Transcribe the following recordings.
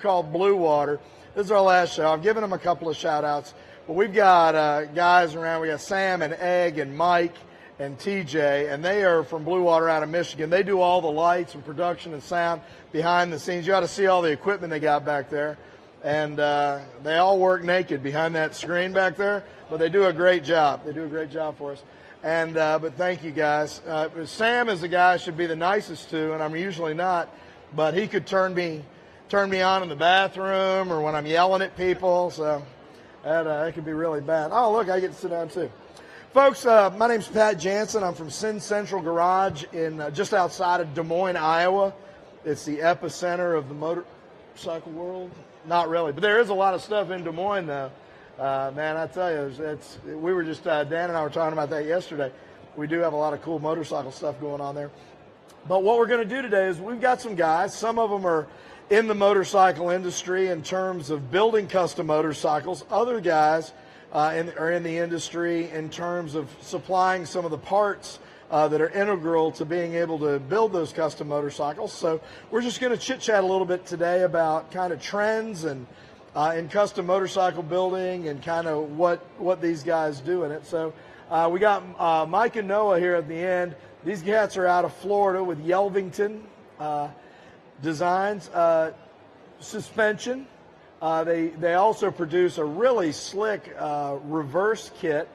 called Blue Water. This is our last show. I've given them a couple of shout-outs, but we've got guys around. We got Sam and Egg and Mike and TJ, and they are from Blue Water out of Michigan. They do all the lights and production and sound behind the scenes. You ought to see all the equipment they got back there. And they all work naked behind that screen back there, but they do a great job. They do a great job for us. And but thank you, guys. Sam is the guy I should be the nicest to, and I'm usually not, but he could turn me on in the bathroom or when I'm yelling at people, so that could be really bad. Oh, look, I get to sit down too. Folks, my name's Pat Jansen. I'm from Sin Central Garage in just outside of Des Moines, Iowa. It's the epicenter of the motorcycle world. Not really, but there is a lot of stuff in Des Moines, though. Man, I tell you, we were just, Dan and I were talking about that yesterday. We do have a lot of cool motorcycle stuff going on there. But what we're going to do today is we've got some guys. Some of them are in the motorcycle industry in terms of building custom motorcycles. Other guys are in the industry in terms of supplying some of the parts that are integral to being able to build those custom motorcycles. So we're just going to chit-chat a little bit today about kind of trends and in custom motorcycle building and kind of what these guys do in it. So we got Mike and Noah here at the end. These cats are out of Florida with Yelvington Designs suspension. They also produce a really slick reverse kit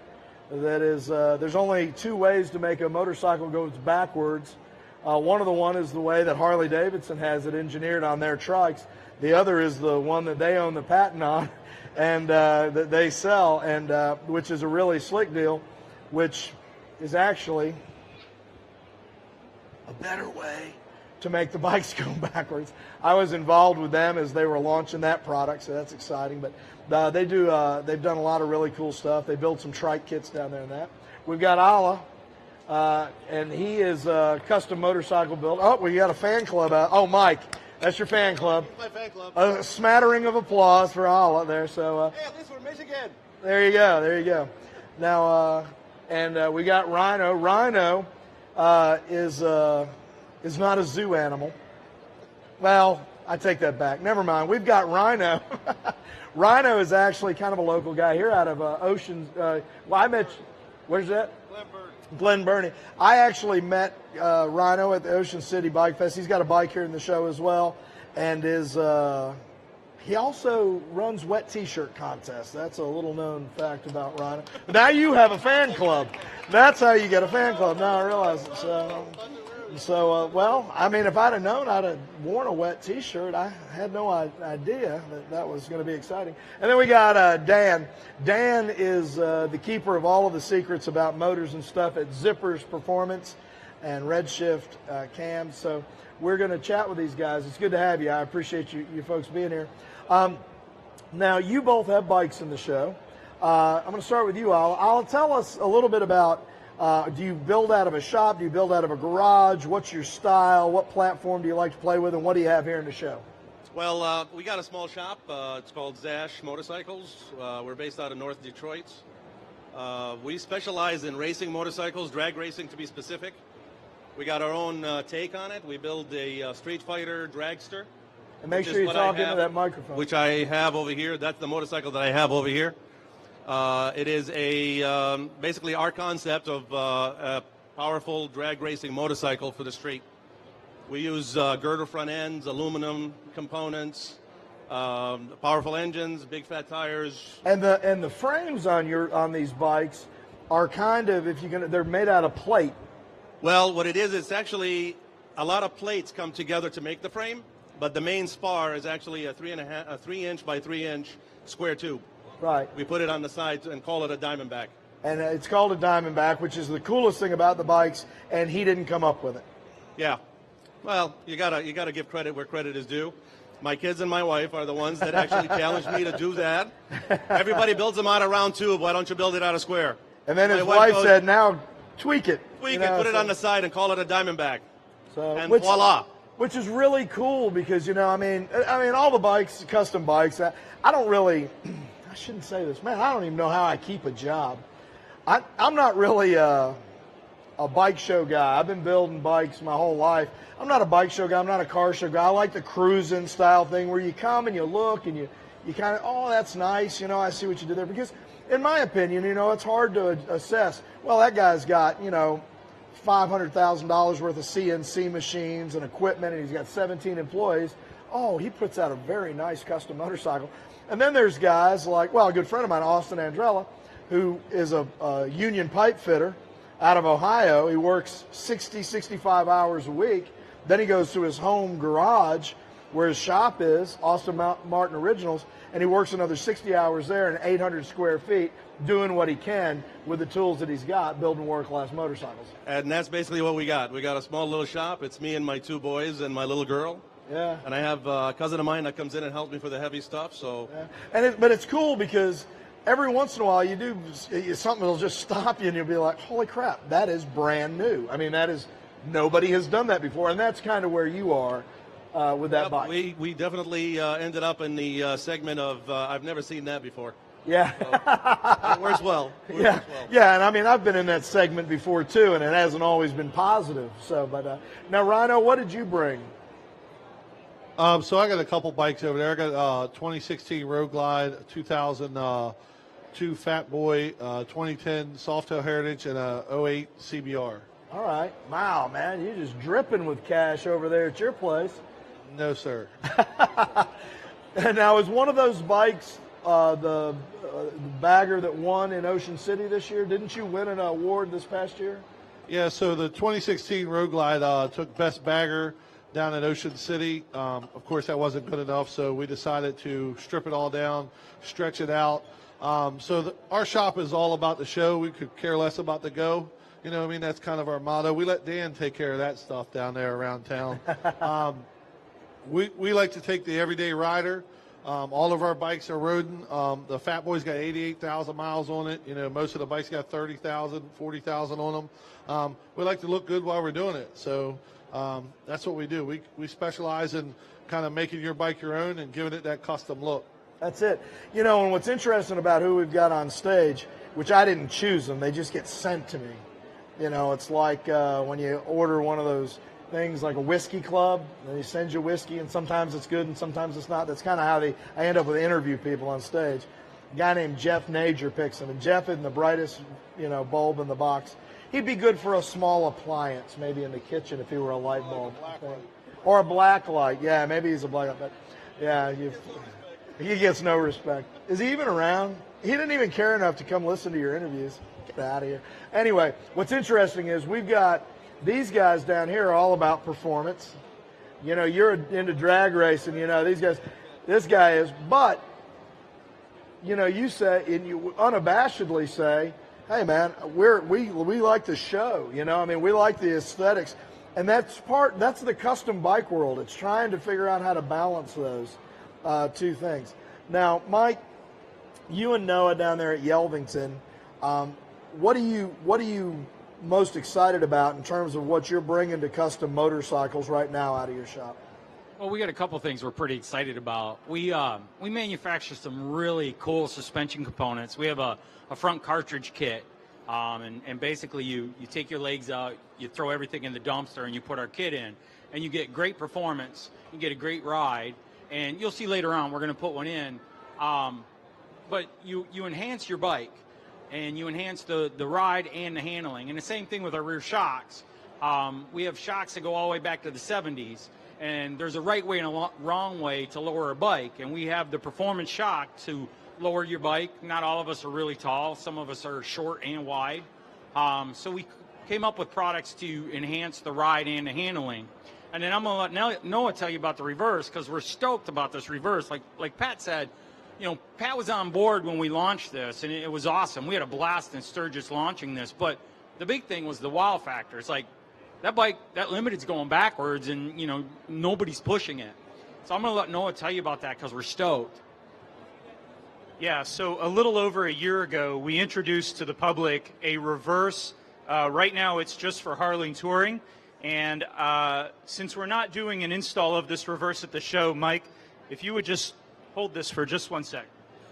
that is, there's only two ways to make a motorcycle go backwards. One is the way that Harley-Davidson has it engineered on their trikes. The other is the one that they own the patent on and that they sell, and which is a really slick deal, which is actually a better way to make the bikes go backwards. I was involved with them as they were launching that product, so that's exciting. But they've done a lot of really cool stuff. They build some trike kits down there and that. We've got Allah, and he is a custom motorcycle builder. Oh, we got a fan club out. Oh, Mike, that's your fan club. My fan club. A smattering of applause for Allah there. So hey, this for Michigan. There you go. There you go. Now, we got Rhino. Rhino is not a zoo animal. Well, I take that back. Never mind. We've got Rhino. Rhino is actually kind of a local guy here out of Ocean. I met, where's that? Glen Burnie. I actually met Rhino at the Ocean City Bike Fest. He's got a bike here in the show as well, and he also runs wet T-shirt contests. That's a little known fact about Rhino. But now you have a fan club. That's how you get a fan club. Now I realize it. Well, I mean, if I'd have known, I'd have worn a wet T-shirt. I had no idea that was going to be exciting. And then we got Dan. Dan is the keeper of all of the secrets about motors and stuff at Zippers Performance and Redshift Cams. So we're going to chat with these guys. It's good to have you. I appreciate you folks being here. Now, you both have bikes in the show. I'm going to start with you, Al. Al, tell us a little bit about do you build out of a shop? Do you build out of a garage? What's your style? What platform do you like to play with? And what do you have here in the show? Well, we got a small shop. It's called Zash Motorcycles. We're based out of North Detroit. We specialize in racing motorcycles, drag racing to be specific. We got our own take on it. We build a Street Fighter dragster. And make sure you talk into that microphone. Which I have over here. That's the motorcycle that I have over here. It is basically our concept of a powerful drag racing motorcycle for the street. We use girder front ends, aluminum components, powerful engines, big fat tires. And the frames on these bikes are kind of, they're made out of plate. Well, what it is, it's actually a lot of plates come together to make the frame, but the main spar is actually a 3-inch by 3-inch square tube. Right. We put it on the side and call it a Diamondback. And it's called a Diamondback, which is the coolest thing about the bikes, and he didn't come up with it. Yeah. Well, you gotta give credit where credit is due. My kids and my wife are the ones that actually challenged me to do that. Everybody builds them out of round tube. Why don't you build it out of square? And then his wife said, now tweak it. Tweak it, put it on the side and call it a Diamondback. And which, voila. Which is really cool because, I mean, all the bikes, custom bikes, I don't really... I shouldn't say this. Man, I don't even know how I keep a job. I'm not really a bike show guy. I've been building bikes my whole life. I'm not a bike show guy. I'm not a car show guy. I like the cruising style thing where you come and you look and you kind of, oh, that's nice. I see what you did there. Because in my opinion, it's hard to assess. Well, that guy's got, $500,000 worth of CNC machines and equipment, and he's got 17 employees. Oh, he puts out a very nice custom motorcycle. And then there's guys like, well, a good friend of mine, Austin Andrella, who is a union pipe fitter out of Ohio. He works 60, 65 hours a week. Then he goes to his home garage where his shop is, Austin Martin Originals, and he works another 60 hours there in 800 square feet doing what he can with the tools that he's got, building world-class motorcycles. And that's basically what we got. We got a small little shop. It's me and my 2 boys and my little girl. Yeah. And I have a cousin of mine that comes in and helps me for the heavy stuff. So. Yeah. But it's cool because every once in a while something will just stop you and you'll be like, holy crap, that is brand new. I mean, nobody has done that before, and that's kind of where you are with that bike. We definitely ended up in the segment of I've never seen that before. Yeah. So, it works well. Yeah, and I mean, I've been in that segment before too, and it hasn't always been positive. So, but now, Rhino, what did you bring? So I got a couple bikes over there. I got 2016 Road Glide, 2002 Fat Boy, 2010 Softail Heritage, and a 08 CBR. All right. Wow, man, you're just dripping with cash over there at your place. No, sir. And now, is one of those bikes the bagger that won in Ocean City this year? Didn't you win an award this past year? Yeah, so the 2016 Road Glide took Best Bagger down in Ocean City. Of course, that wasn't good enough, so we decided to strip it all down, stretch it out. Our shop is all about the show. We could care less about the go. You know what I mean? That's kind of our motto. We let Dan take care of that stuff down there around town. We like to take the everyday rider. All of our bikes are roding. The Fat Boy's got 88,000 miles on it. Most of the bikes got 30,000, 40,000 on them. We like to look good while we're doing it. So that's what we do. We specialize in kind of making your bike your own and giving it that custom look. That's it. And what's interesting about who we've got on stage, which I didn't choose them, they just get sent to me. It's like when you order one of those things like a whiskey club, and they send you whiskey, and sometimes it's good and sometimes it's not. That's kind of how I end up with interview people on stage. A guy named Jeff Nager picks them, and Jeff isn't the brightest, bulb in the box. He'd be good for a small appliance, maybe in the kitchen if he were a light bulb. Or a black light. Yeah, maybe he's a black light. But yeah, he gets no respect. Is he even around? He didn't even care enough to come listen to your interviews. Get out of here. Anyway, what's interesting is we've got these guys down here are all about performance. You're into drag racing, these guys, this guy is, but, you say, and you unabashedly say, hey man, we like the show, we like the aesthetics. And that's the custom bike world. It's trying to figure out how to balance those two things. Now, Mike, you and Noah down there at Yelvington, what are you most excited about in terms of what you're bringing to custom motorcycles right now out of your shop? Well, we got a couple things we're pretty excited about. We manufacture some really cool suspension components. We have a front cartridge kit, and basically you take your legs out, you throw everything in the dumpster, and you put our kit in, and you get great performance, you get a great ride, and you'll see later on we're going to put one in, but you enhance your bike. And you enhance the ride and the handling. And the same thing with our rear shocks. We have shocks that go all the way back to the 70s. And there's a right way and a wrong way to lower a bike. And we have the performance shock to lower your bike. Not all of us are really tall. Some of us are short and wide. So we came up with products to enhance the ride and the handling. And then I'm going to let Noah tell you about the reverse, because we're stoked about this reverse. Like Pat said, Pat was on board when we launched this, and it was awesome. We had a blast in Sturgis launching this, but the big thing was the wow factor. It's like that bike, that Limited's going backwards, and, nobody's pushing it. So I'm going to let Noah tell you about that because we're stoked. Yeah, so a little over a year ago, we introduced to the public a reverse. Right now, it's just for Harley Touring. And since we're not doing an install of this reverse at the show, Mike, if you would just hold this for just 1 sec.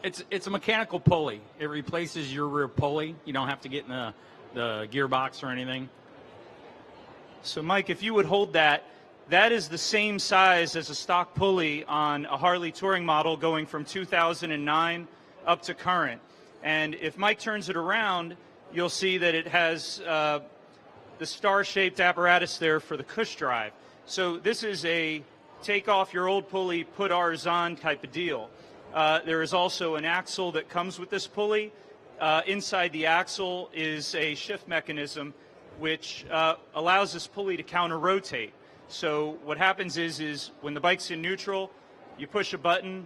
It's a mechanical pulley. It replaces your rear pulley. You don't have to get in the gearbox or anything. So, Mike, if you would hold that, that is the same size as a stock pulley on a Harley touring model going from 2009 up to current. And if Mike turns it around, you'll see that it has the star-shaped apparatus there for the cush drive. So this is a take off your old pulley, put ours on type of deal. There is also an axle that comes with this pulley. Inside the axle is a shift mechanism which allows this pulley to counter-rotate. So what happens is when the bike's in neutral, you push a button,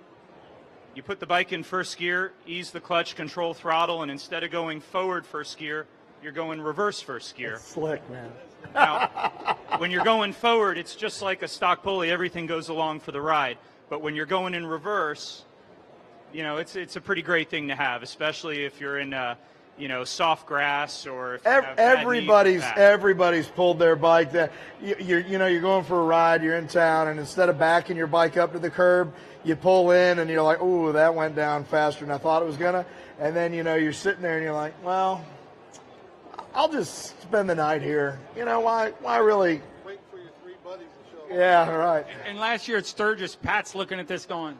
you put the bike in first gear, ease the clutch, control throttle, and instead of going forward first gear, you're going reverse first gear. That's slick, man. Now, when you're going forward, it's just like a stock pulley. Everything goes along for the ride. But when you're going in reverse, you know, it's a pretty great thing to have, especially if you're in soft grass or if you have bad knees back. Everybody's pulled their bike. That you're going for a ride, you're in town, and instead of backing your bike up to the curb, you pull in and you're like, ooh, that went down faster than I thought it was gonna. And then you're sitting there and you're like, well, I'll just spend the night here. Why really? Wait for your three buddies to show up. Yeah, right. And last year at Sturgis, Pat's looking at this going,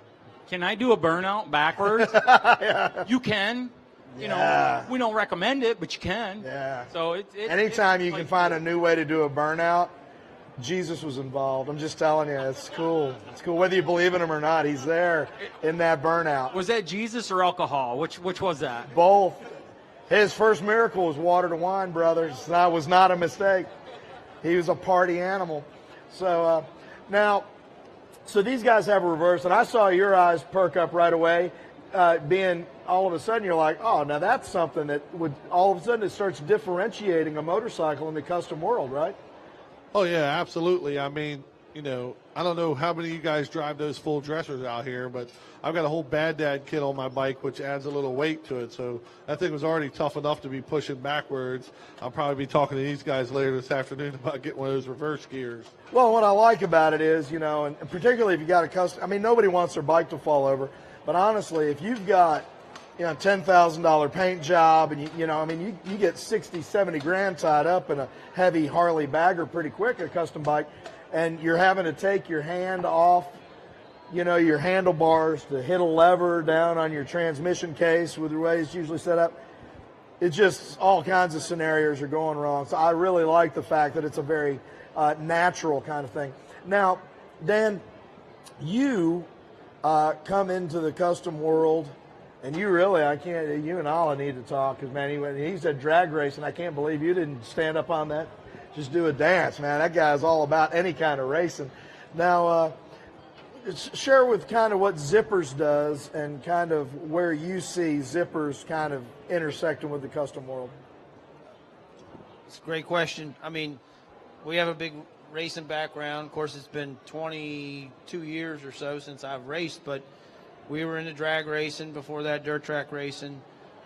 can I do a burnout backwards? Yeah. You can. Yeah. We don't recommend it, but you can. Yeah. So anytime you can find a new way to do a burnout, Jesus was involved. I'm just telling you, it's cool. It's cool. Whether you believe in him or not, he's there in that burnout. Was that Jesus or alcohol? Which was that? Both. His first miracle was water to wine, brothers. That was not a mistake. He was a party animal. So so these guys have a reverse, and I saw your eyes perk up right away, being all of a sudden you're like, oh, now that's something that would all of a sudden it starts differentiating a motorcycle in the custom world, right? Oh, yeah, absolutely. I mean, I don't know how many of you guys drive those full dressers out here, but I've got a whole Bad Dad kit on my bike, which adds a little weight to it. So that thing was already tough enough to be pushing backwards. I'll probably be talking to these guys later this afternoon about getting one of those reverse gears. Well, what I like about it is, and particularly if you got a custom, I mean, nobody wants their bike to fall over, but honestly, if you've got, $10,000 paint job and you get 60, 70 grand tied up in a heavy Harley bagger pretty quick, a custom bike, and you're having to take your hand off, your handlebars to hit a lever down on your transmission case with the way it's usually set up. It's just all kinds of scenarios are going wrong. So I really like the fact that it's a very natural kind of thing. Now, Dan, you come into the custom world, and you and Alla need to talk, because, man, he said drag racing. I can't believe you didn't stand up on that. Just do a dance, man. That guy's all about any kind of racing. Now, share with kind of what Zippers does and kind of where you see Zippers kind of intersecting with the custom world. It's a great question. I mean, we have a big racing background. Of course, it's been 22 years or so since I've raced, but we were into drag racing, before that dirt track racing.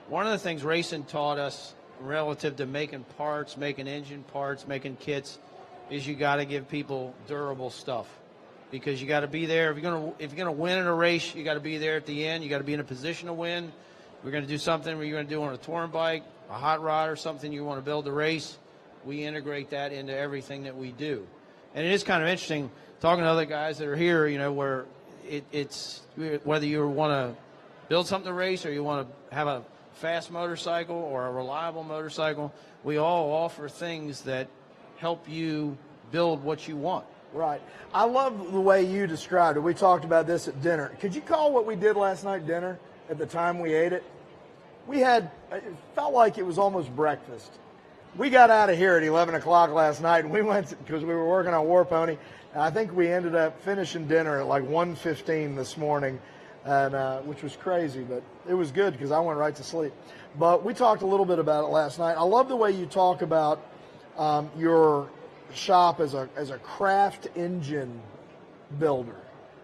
One of the things racing taught us relative to making parts, making engine parts, making kits, is you got to give people durable stuff, because you got to be there. If you're gonna win in a race, you got to be there at the end. You got to be in a position to win. We're going to do something where you're going to do on a touring bike, a hot rod, or something you want to build a race. We integrate that into everything that we do. And it is kind of interesting talking to other guys that are here, where it's whether you want to build something to race or you want to have a fast motorcycle or a reliable motorcycle, we all offer things that help you build what you want. Right. I love the way you described it. We talked about this at dinner. Could you call what we did last night dinner at the time we ate it? It felt like it was almost breakfast. We got out of here at 11 o'clock last night, and we went, because we were working on War Pony, and I think we ended up finishing dinner at like 1:15 this morning, and which was crazy, but it was good because I went right to sleep. But we talked a little bit about it last night. I love the way you talk about your shop as a craft engine builder.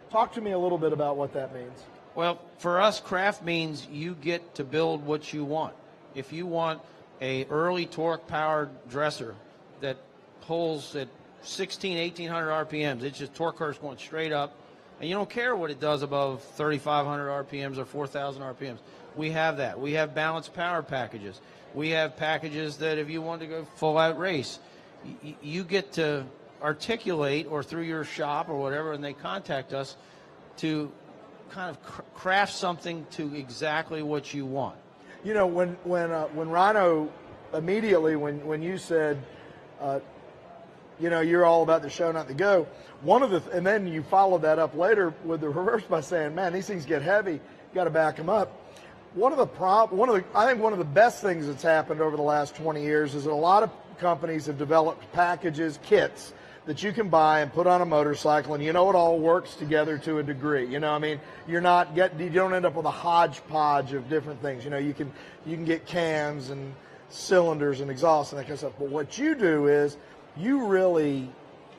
Talk to me a little bit about what that means. Well, for us, craft means you get to build what you want. If you want a early torque powered dresser that pulls at 1800 RPMs, it's just torque curves going straight up, and you don't care what it does above 3,500 RPMs or 4,000 RPMs. We have that. We have balanced power packages. We have packages that if you want to go full out race, you get to articulate, or through your shop or whatever, and they contact us to kind of craft something to exactly what you want. You know, when Rhino, immediately when you said, you know, you're all about the show, not the go. And then you followed that up later with the reverse by saying, man, these things get heavy. You got to back them up. I think one of the best things that's happened over the last 20 years is that a lot of companies have developed packages, kits that you can buy and put on a motorcycle, and you know it all works together to a degree. You know, I mean, you don't end up with a hodgepodge of different things. You know, you can get cams and cylinders and exhaust and that kind of stuff. But what you do is you really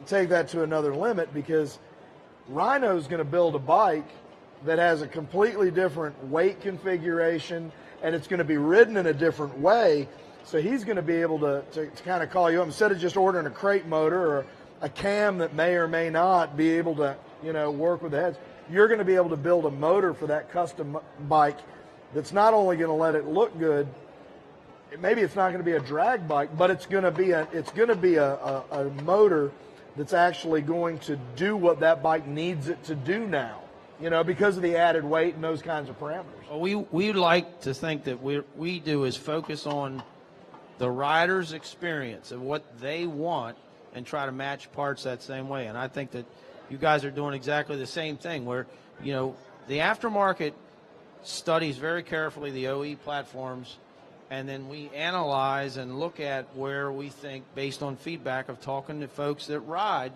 take that to another limit, because Rhino's going to build a bike that has a completely different weight configuration, and it's going to be ridden in a different way. So he's going to be able to kind of call you up instead of just ordering a crate motor or a cam that may or may not be able to, you know, work with the heads. You're going to be able to build a motor for that custom bike that's not only going to let it look good. Maybe it's not going to be a drag bike, but it's going to be a motor that's actually going to do what that bike needs it to do now, you know, because of the added weight and those kinds of parameters. Well, we like to think that we do is focus on the rider's experience of what they want and try to match parts that same way. And I think that you guys are doing exactly the same thing, where, you know, the aftermarket studies very carefully the OE platforms, and then we analyze and look at where we think, based on feedback of talking to folks that ride,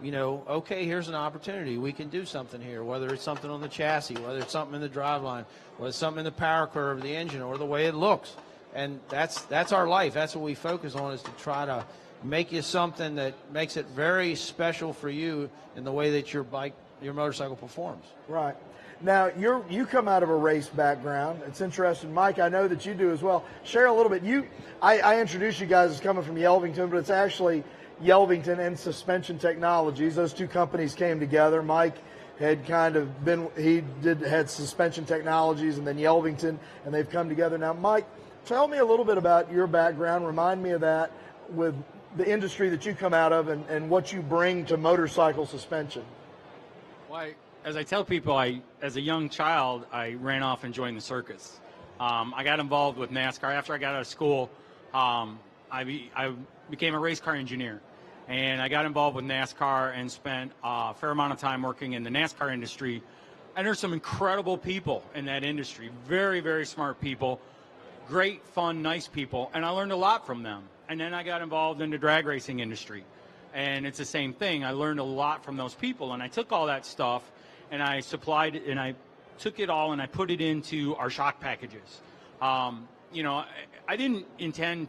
you know, okay, here's an opportunity. We can do something here, whether it's something on the chassis, whether it's something in the driveline, whether it's something in the power curve of the engine, or the way it looks. And that's our life. That's what we focus on, is to try to make you something that makes it very special for you in the way that your motorcycle performs. Right. Now, you come out of a race background. It's interesting. Mike, I know that you do as well. Share a little bit. I introduced you guys as coming from Yelvington, but it's actually Yelvington and Suspension Technologies. Those two companies came together. Mike had had Suspension Technologies and then Yelvington, and they've come together. Now, Mike, tell me a little bit about your background. Remind me of that with the industry that you come out of and what you bring to motorcycle suspension. Well, as I tell people, as a young child, I ran off and joined the circus. I got involved with NASCAR. After I got out of school, I became a race car engineer. And I got involved with NASCAR and spent a fair amount of time working in the NASCAR industry. And there's some incredible people in that industry, very, very smart people, great, fun, nice people. And I learned a lot from them. And then I got involved in the drag racing industry. And it's the same thing. I learned a lot from those people. And I took all that stuff and I took it all and I put it into our shock packages. You know, I didn't intend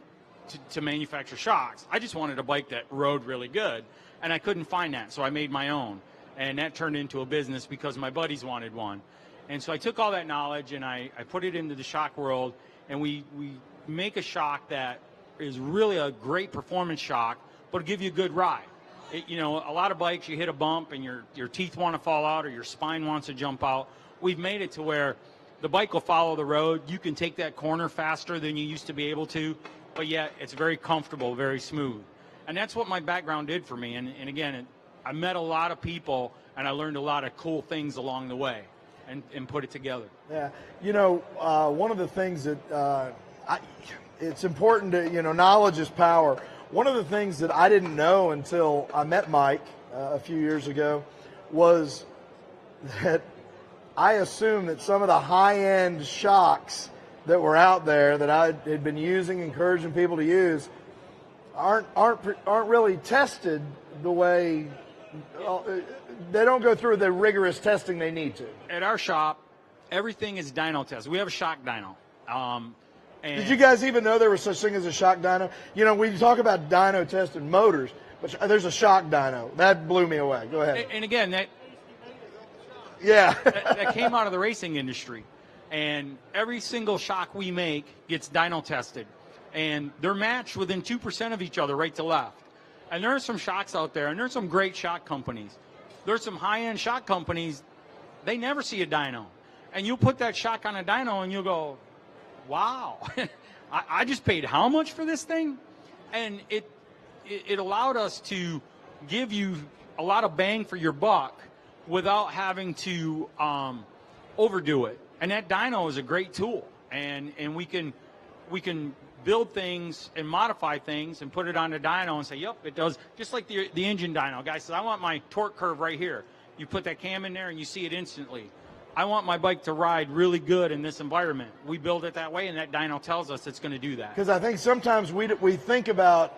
to manufacture shocks. I just wanted a bike that rode really good, and I couldn't find that, so I made my own. And that turned into a business because my buddies wanted one. And so I took all that knowledge and I put it into the shock world, and we make a shock that is really a great performance shock, but it'll give you a good ride. You know, a lot of bikes, you hit a bump and your teeth want to fall out or your spine wants to jump out. We've made it to where the bike will follow the road. You can take that corner faster than you used to be able to, but yet it's very comfortable, very smooth. And that's what my background did for me. And again, I met a lot of people and I learned a lot of cool things along the way and put it together. Yeah. You know, one of the things that it's important to, you know, knowledge is power. One of the things that I didn't know until I met Mike a few years ago was that I assumed that some of the high-end shocks that were out there that I had been using, encouraging people to use, aren't really tested the way they don't go through the rigorous testing they need to. At our shop, everything is dyno tested. We have a shock dyno. Did you guys even know there was such thing as a shock dyno? You know, we talk about dyno tested motors, but there's a shock dyno. That blew me away. Go ahead. And again, that came out of the racing industry. And every single shock we make gets dyno tested. And they're matched within 2% of each other, right to left. And there are some shocks out there, and there's some great shock companies. There's some high-end shock companies, they never see a dyno. And you'll put that shock on a dyno, and you'll go, wow, I just paid how much for this thing? And it allowed us to give you a lot of bang for your buck without having to overdo it. And that dyno is a great tool, and we can build things and modify things and put it on the dyno and say, yep, it does. Just like the engine dyno. Guy says, I want my torque curve right here. You put that cam in there and you see it instantly. I want my bike to ride really good in this environment. We build it that way, and that dyno tells us it's going to do that. Because I think sometimes we think about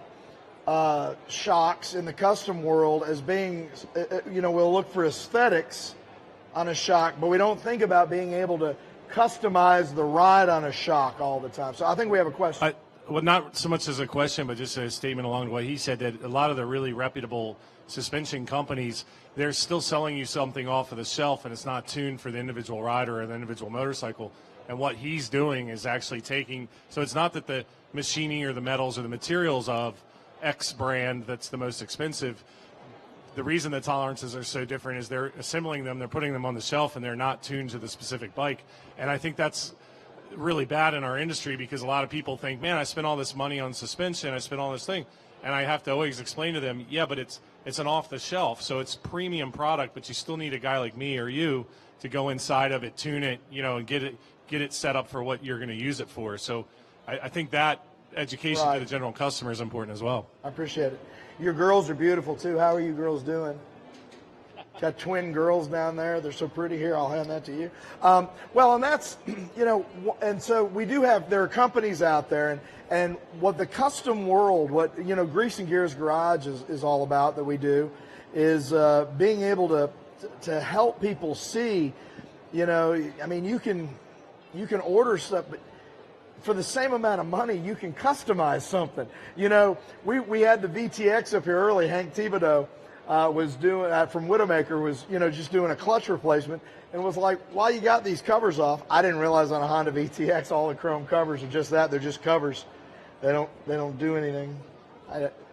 shocks in the custom world as being, we'll look for aesthetics on a shock, but we don't think about being able to customize the ride on a shock all the time. So I think we have a question. Well, not so much as a question, but just a statement along the way. He said that a lot of the really reputable suspension companies, they're still selling you something off of the shelf, and it's not tuned for the individual rider or the individual motorcycle. And what he's doing is actually taking, so it's not that the machining or the metals or the materials of X brand that's the most expensive. The reason the tolerances are so different is they're assembling them, they're putting them on the shelf, and they're not tuned to the specific bike. And I think that's really bad in our industry, because a lot of people think, man, I spent all this money on suspension, I spent all this thing, and I have to always explain to them, yeah, but it's an off the shelf, so it's premium product, but you still need a guy like me or you to go inside of it, tune it, and get it set up for what you're going to use it for. So I think that education to the general customer is important as well. I appreciate it. Your girls are beautiful too. How are you girls doing? Got twin girls down there. They're so pretty. Here, I'll hand that to you. Well, and that's, and so we do have, there are companies out there, and what the custom world, what, Grease and Gears Garage is all about that we do, is being able to help people see, you can order stuff, but for the same amount of money, you can customize something. We had the VTX up here early. Hank Thibodeau was doing from Widowmaker was just doing a clutch replacement, and was like, "Why you got these covers off?" I didn't realize on a Honda VTX all the chrome covers are just that. They're just covers. They don't do anything.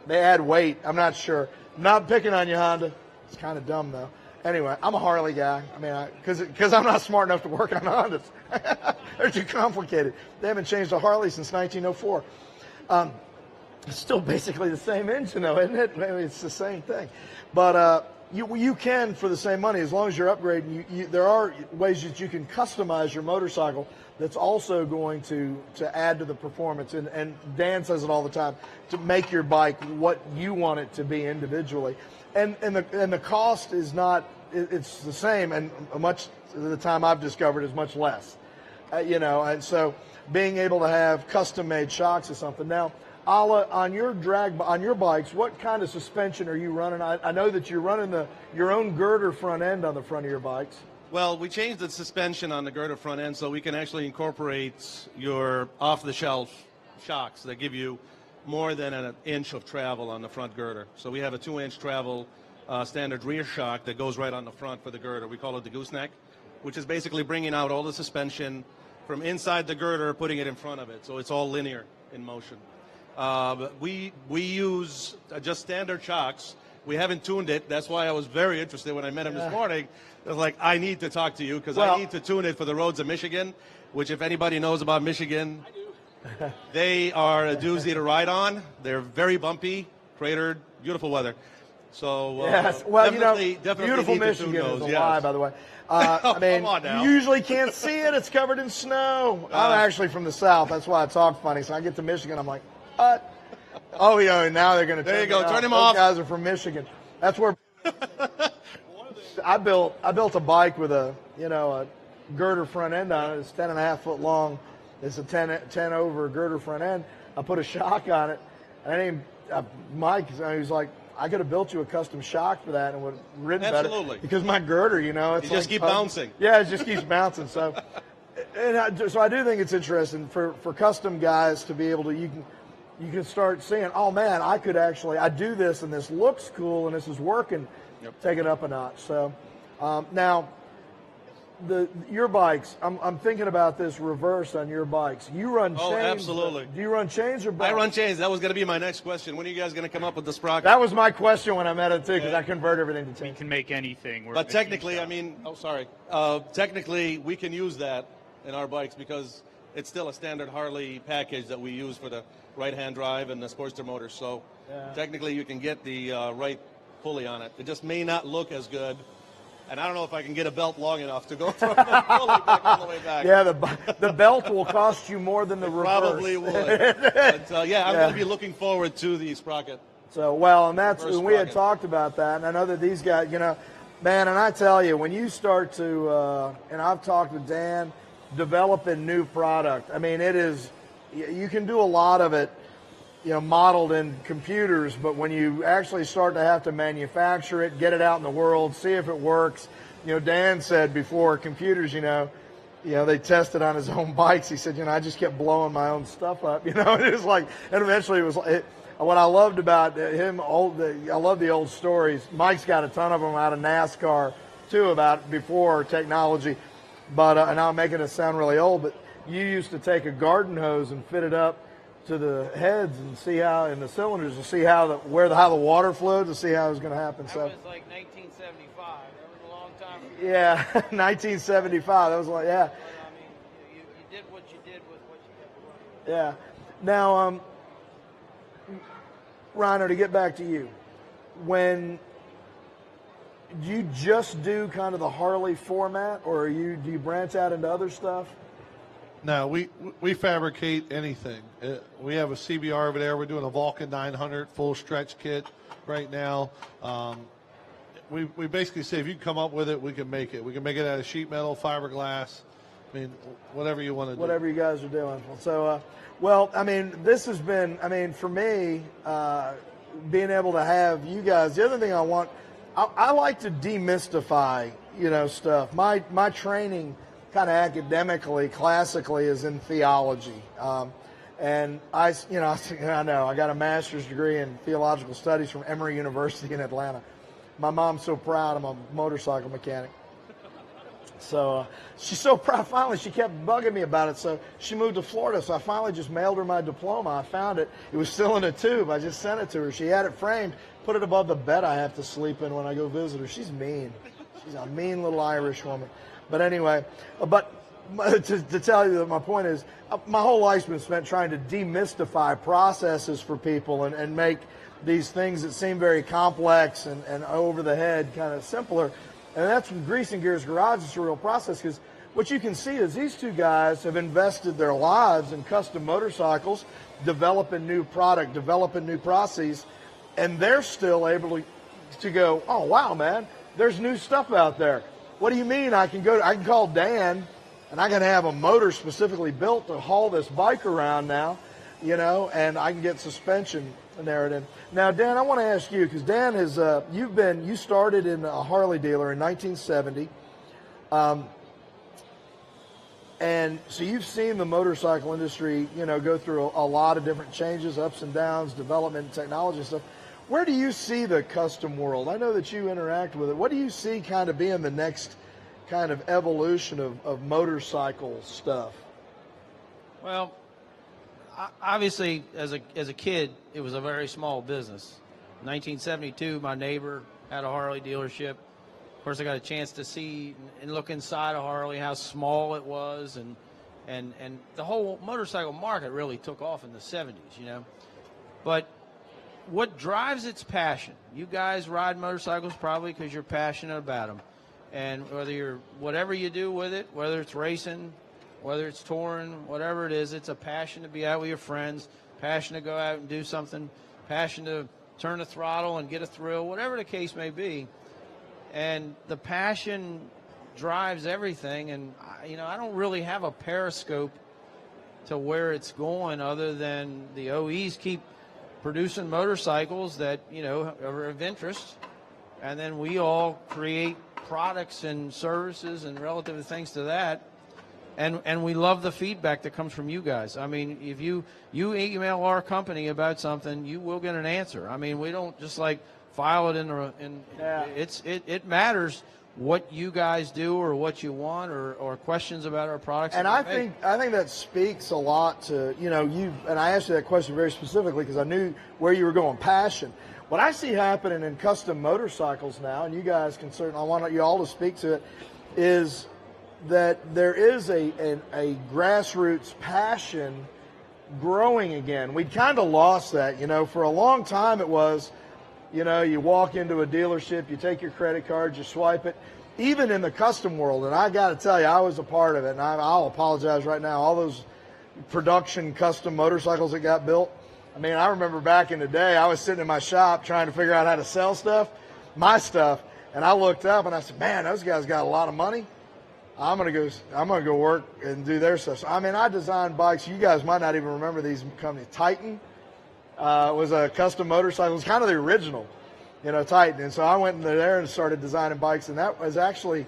They add weight. I'm not sure. I'm not picking on you, Honda. It's kind of dumb though. Anyway, I'm a Harley guy. I mean, because I'm not smart enough to work on Hondas. They're too complicated. They haven't changed a Harley since 1904. It's still basically the same engine, though, isn't it? I mean, it's the same thing. But you can, for the same money, as long as you're upgrading, there are ways that you can customize your motorcycle that's also going to add to the performance. And Dan says it all the time, to make your bike what you want it to be individually. And the cost is not, it's the same, and much of the time I've discovered is much less. And so being able to have custom-made shocks is something. Now, Ala, on your bikes, what kind of suspension are you running? I know that you're running your own girder front end on the front of your bikes. Well, we changed the suspension on the girder front end so we can actually incorporate your off-the-shelf shocks that give you more than an inch of travel on the front girder. So we have a 2-inch travel standard rear shock that goes right on the front for the girder. We call it the gooseneck, which is basically bringing out all the suspension from inside the girder, putting it in front of it. So it's all linear in motion. But we use just standard shocks. We haven't tuned it. That's why I was very interested when I met him this morning. I was like, I need to talk to you because I need to tune it for the roads of Michigan, which if anybody knows about Michigan, they are a doozy to ride on. They're very bumpy, cratered, beautiful weather. So yes, well, definitely beautiful need Michigan to tune those. is a lie, by the way. I mean, come on now. You usually can't see it. It's covered in snow. I'm actually from the South. That's why I talk funny. So I get to Michigan, I'm like, what? Oh, now they're going to there you go. Turn him Those off. guys are from Michigan. That's where I built a bike with a girder front end on it. It's 10.5 foot long. It's a 10 over girder front end. I put a shock on it. And Mike, he was like, I could have built you a custom shock for that and would have ridden Absolutely. better. Because my girder, it's You just keep bouncing. Yeah, it just keeps bouncing. So, so I do think it's interesting for custom guys to be able to, you can start seeing, oh man, I do this and this looks cool and this is working. Yep. Take it up a notch. So now your bikes, I'm thinking about this reverse on your bikes. You run chains. Oh, absolutely. Do you run chains or belts? I run chains. That was going to be my next question. When are you guys going to come up with the sprocket? That was my question when I met him too, because I convert everything to We chains. can make anything. But technically, technically we can use that in our bikes because it's still a standard Harley package that we use for the right-hand drive and the Sportster motors. So technically you can get the right pulley on it. It just may not look as good. And I don't know if I can get a belt long enough to go from the pulley back all the way back. Yeah, the belt will cost you more than the reverse. Probably would. But I'm going to be looking forward to the sprocket. So, well, and that's, Reverse we had sprocket. talked about that, and I know that these guys, man, and I tell you, when you start to, and I've talked to Dan, developing new product, I mean, it is, you can do a lot of it, modeled in computers, but when you actually start to have to manufacture it, get it out in the world, see if it works. Dan said before, computers, they tested on his own bikes. He said, I just kept blowing my own stuff up, it was like, and eventually it was like, what I loved about him, I love the old stories. Mike's got a ton of them out of NASCAR too about before technology, but and I'm making it sound really old, but you used to take a garden hose and fit it up to the heads and see how, in the cylinders, to see how the water flowed, to see how it was going to happen. That So was like 1975. That was a long time ago. yeah, 1975. That was like, yeah. But, I mean, you did what you did with what you kept running. Yeah. Now, Rhino, to get back to you, when do you just do kind of the Harley format, or do you branch out into other stuff? No, we fabricate anything. We have a CBR over there. We're doing a Vulcan 900 full stretch kit right now. We basically say if you come up with it, we can make it. We can make it out of sheet metal, fiberglass. I mean, whatever you want to do. Whatever you guys are doing. So, well, I mean, this has been, I mean, for me, being able to have you guys, the other thing I like to demystify, stuff. My training kind of academically, classically, is in theology. And I know I got a master's degree in theological studies from Emory University in Atlanta. My mom's so proud. I'm a motorcycle mechanic. So she's so proud. Finally, she kept bugging me about it. So she moved to Florida. So I finally just mailed her my diploma. I found it. It was still in a tube. I just sent it to her. She had it framed, put it above the bed I have to sleep in when I go visit her. She's mean. She's a mean little Irish woman. But anyway, to tell you that my point is, my whole life's been spent trying to demystify processes for people and make these things that seem very complex and over the head kind of simpler. And that's from Greasing Gears Garage. It's a real process, because what you can see is these two guys have invested their lives in custom motorcycles, developing new product, developing new processes, and they're still able to go, oh, wow, man, there's new stuff out there. What do you mean I can call Dan and I can have a motor specifically built to haul this bike around now, and I can get suspension narrative. Now, Dan, I want to ask you, because Dan has, you started in a Harley dealer in 1970. And so you've seen the motorcycle industry, go through a lot of different changes, ups and downs, development, technology and stuff. Where do you see the custom world? I know that you interact with it. What do you see kind of being the next kind of evolution of motorcycle stuff? Well, obviously, as a kid, it was a very small business. 1972, my neighbor had a Harley dealership. Of course, I got a chance to see and look inside a Harley, how small it was, and the whole motorcycle market really took off in the 70s, But what drives its passion? You guys ride motorcycles probably because you're passionate about them. And whatever you do with it, whether it's racing, whether it's touring, whatever it is, it's a passion to be out with your friends, passion to go out and do something, passion to turn the throttle and get a thrill, whatever the case may be. And the passion drives everything. And, I don't really have a periscope to where it's going other than the OEs keep producing motorcycles that, are of interest. And then we all create products and services and relative things to that. And we love the feedback that comes from you guys. I mean, if you email our company about something, you will get an answer. I mean, we don't just file it in Yeah. It matters what you guys do or what you want or questions about our products. And I think that speaks a lot to, you, and I asked you that question very specifically because I knew where you were going, passion. What I see happening in custom motorcycles now, and you guys can certainly, I want you all to speak to it, is that there is a grassroots passion growing again. We'd kind of lost that, for a long time it was, you walk into a dealership, you take your credit card, you swipe it. Even in the custom world, and I got to tell you, I was a part of it, and I'll apologize right now, all those production custom motorcycles that got built. I mean, I remember back in the day, I was sitting in my shop trying to figure out how to sell my stuff, and I looked up and I said, man, those guys got a lot of money. I'm gonna go work and do their stuff. So, I mean, I designed bikes. You guys might not even remember these companies. Titan was a custom motorcycle. It was kind of the original, Titan. And so I went in there and started designing bikes, and that was actually,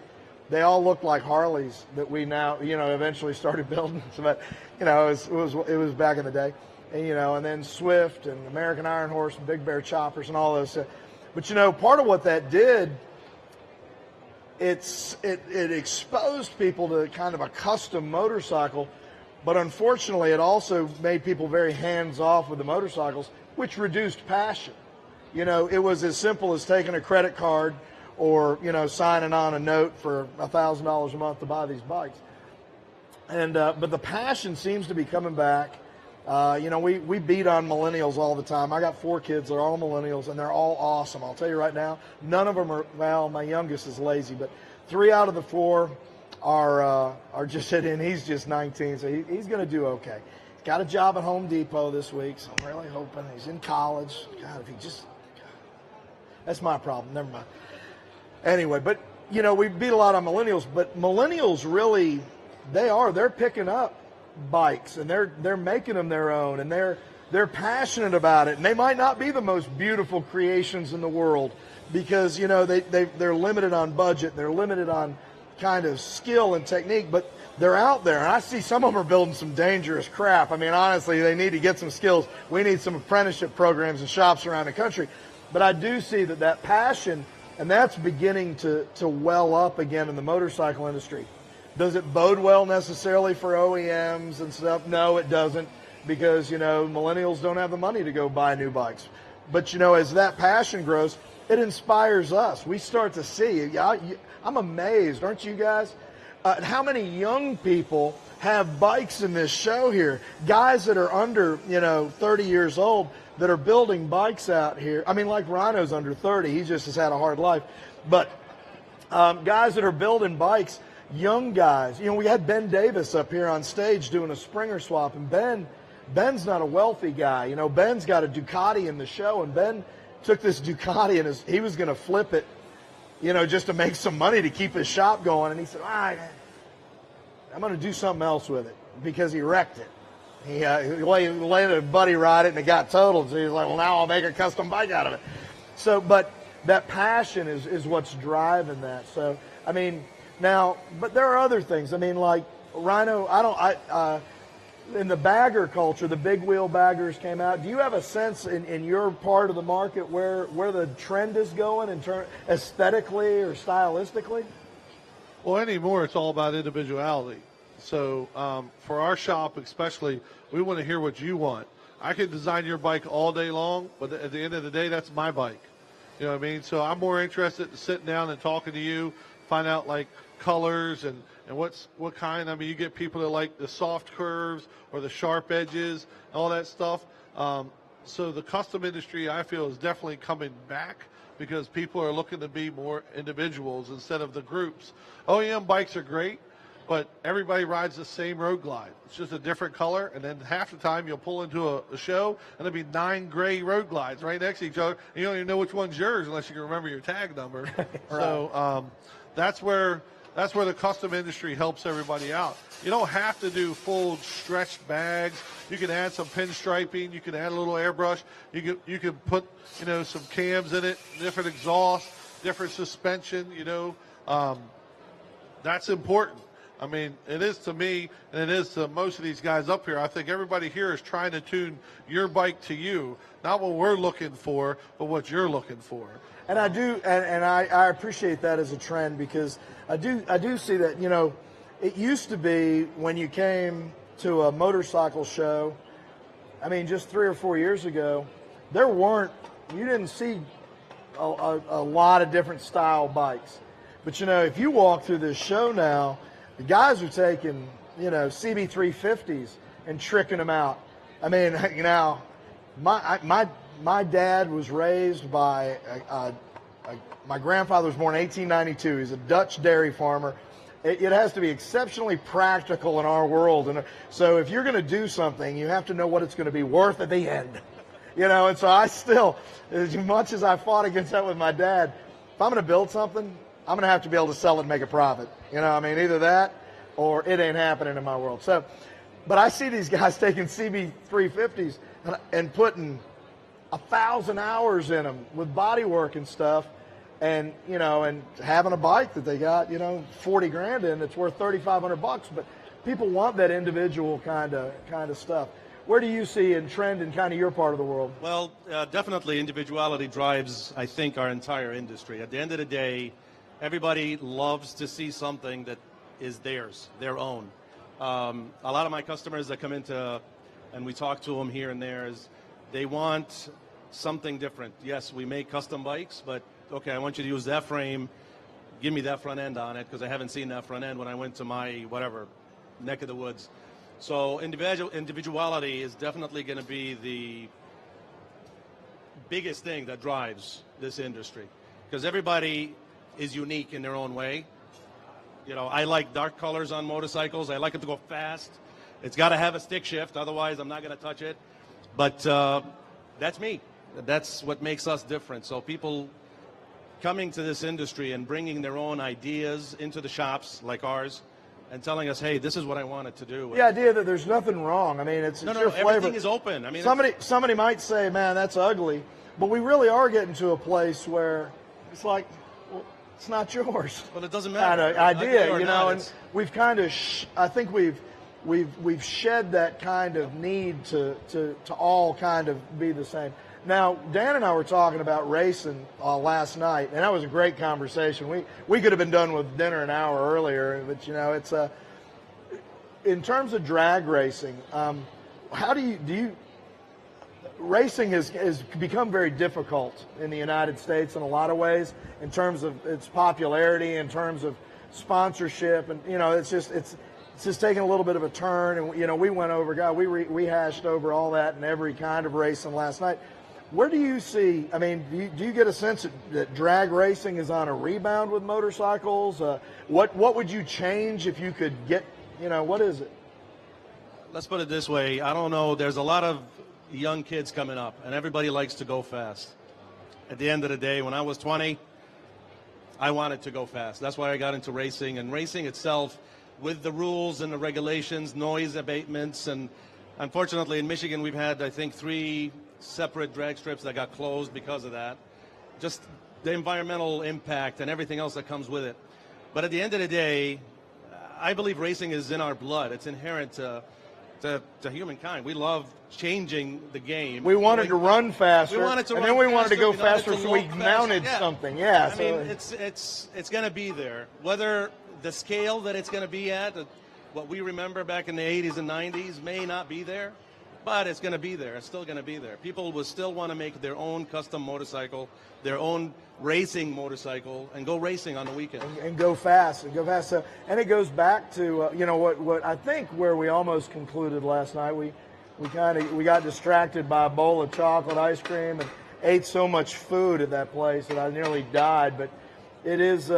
they all looked like Harleys that we now, eventually started building. So, but, it was back in the day, and, and then Swift and American Iron Horse and Big Bear Choppers and all those. But part of what that did, it exposed people to kind of a custom motorcycle, but unfortunately it also made people very hands-off with the motorcycles, which reduced passion. It was as simple as taking a credit card or, signing on a note for $1,000 a month to buy these bikes. And but the passion seems to be coming back. We beat on millennials all the time. I got 4 kids. They're all millennials, and they're all awesome. I'll tell you right now, none of them are, well, my youngest is lazy, but 3 out of the 4 are just hitting. He's just 19, so he's going to do okay. He's got a job at Home Depot this week, so I'm really hoping. He's in college. God, if he just – that's my problem. Never mind. Anyway, but, we beat a lot on millennials, but millennials really – they're picking up bikes, and they're making them their own, and they're passionate about it, and they might not be the most beautiful creations in the world because they're limited on budget, they're limited on kind of skill and technique, but they're out there, and I see some of them are building some dangerous crap. I mean, honestly, they need to get some skills. We need some apprenticeship programs and shops around the country, but I do see that passion, and that's beginning to well up again in the motorcycle industry. Does it bode well necessarily for OEMs and stuff? No, it doesn't, because, millennials don't have the money to go buy new bikes. But, as that passion grows, it inspires us. We start to see, I'm amazed, aren't you guys, at how many young people have bikes in this show here. Guys that are under, 30 years old that are building bikes out here. I mean, like Rhino's under 30. He just has had a hard life. But guys that are building bikes, young guys. We had Ben Davis up here on stage doing a Springer swap, and Ben's not a wealthy guy. Ben's got a Ducati in the show, and Ben took this Ducati and he was going to flip it, just to make some money to keep his shop going. And he said, I'm going to do something else with it, because he wrecked it. He let a buddy ride it, and it got totaled. So he's like, well, now I'll make a custom bike out of it. So, but that passion is what's driving that. So, I mean, now, but there are other things. I mean, like Rhino, in the bagger culture, the big wheel baggers came out. Do you have a sense in your part of the market where the trend is going in aesthetically or stylistically? Well, anymore, it's all about individuality. So for our shop especially, we want to hear what you want. I can design your bike all day long, but at the end of the day, that's my bike. You know what I mean? So I'm more interested in sitting down and talking to you, find out like colors and what kind. I mean, you get people that like the soft curves or the sharp edges, all that stuff. So the custom industry, I feel, is definitely coming back because people are looking to be more individuals instead of the groups. OEM bikes are great, but everybody rides the same road glide. It's just a different color, and then half the time you'll pull into a show, and there'll be 9 gray road glides right next to each other, and you don't even know which one's yours unless you can remember your tag number. Right. So that's where the custom industry helps everybody out. You don't have to do full stretched bags. You can add some pinstriping. You can add a little airbrush. You can put some cams in it, different exhaust, different suspension. That's important. I mean, it is to me, and it is to most of these guys up here. I think everybody here is trying to tune your bike to you, not what we're looking for, but what you're looking for. And I do, and I appreciate that as a trend, because I do see that, it used to be when you came to a motorcycle show, I mean, just 3 or 4 years ago, you didn't see a lot of different style bikes. But, if you walk through this show now, the guys are taking, CB350s and tricking them out. I mean, now, my dad was raised by my grandfather was born in 1892. He's a Dutch dairy farmer. It has to be exceptionally practical in our world, and so if you're going to do something, you have to know what it's going to be worth at the end, And so I still, as much as I fought against that with my dad, if I'm going to build something, I'm going to have to be able to sell it and make a profit. I mean, either that or it ain't happening in my world. So, but I see these guys taking CB350s and putting 1,000 hours in them with body work and stuff. And and having a bike that they got 40 grand in, it's worth $3,500. But people want that individual kind of stuff. Where do you see a trend in kind of your part of the world? Well, definitely individuality drives, I think, our entire industry. At the end of the day, everybody loves to see something that is theirs, their own. A lot of my customers that come into, and we talk to them here and there, is they want something different. Yes, we make custom bikes, but okay, I want you to use that frame. Give me that front end on it, because I haven't seen that front end when I went to my whatever neck of the woods. So individuality is definitely going to be the biggest thing that drives this industry, because everybody is unique in their own way. I like dark colors on motorcycles. I like it to go fast. It's got to have a stick shift, otherwise I'm not going to touch it. But that's me. That's what makes us different. So people coming to this industry and bringing their own ideas into the shops like ours and telling us, hey, this is what I wanted to do. The idea that there's nothing wrong. I mean, it's your flavor. Everything is open. I mean, somebody might say, man, that's ugly. But we really are getting to a place where it's like, well, it's not yours. But it doesn't matter. Kind of idea, and we've kind of, I think we've shed that kind of need to all kind of be the same. Now, Dan and I were talking about racing last night, and that was a great conversation. We could have been done with dinner an hour earlier, but it's in terms of drag racing. How do you racing has become very difficult in the United States in a lot of ways, in terms of its popularity, in terms of sponsorship, and it's just taking a little bit of a turn. And we went over, we hashed over all that and every kind of racing last night. Where do you see, I mean, do you get a sense that drag racing is on a rebound with motorcycles? What would you change if you could get, what is it? Let's put it this way. I don't know. There's a lot of young kids coming up, and everybody likes to go fast. At the end of the day, when I was 20, I wanted to go fast. That's why I got into racing. And racing itself, with the rules and the regulations, noise abatements, and unfortunately in Michigan we've had, I think, 3 separate drag strips that got closed because of that. Just the environmental impact and everything else that comes with it. But at the end of the day, I believe racing is in our blood. It's inherent to humankind. We love changing the game. We wanted to run faster, then we wanted to go faster, so we mounted something. Yeah, I mean, it's going to be there. Whether the scale that it's going to be at, what we remember back in the 80s and 90s, may not be there. But it's going to be there. It's still going to be there. People will still want to make their own custom motorcycle, their own racing motorcycle, and go racing on the weekend. And go fast. So, and it goes back to what I think where we almost concluded last night. We got distracted by a bowl of chocolate ice cream and ate so much food at that place that I nearly died. But it is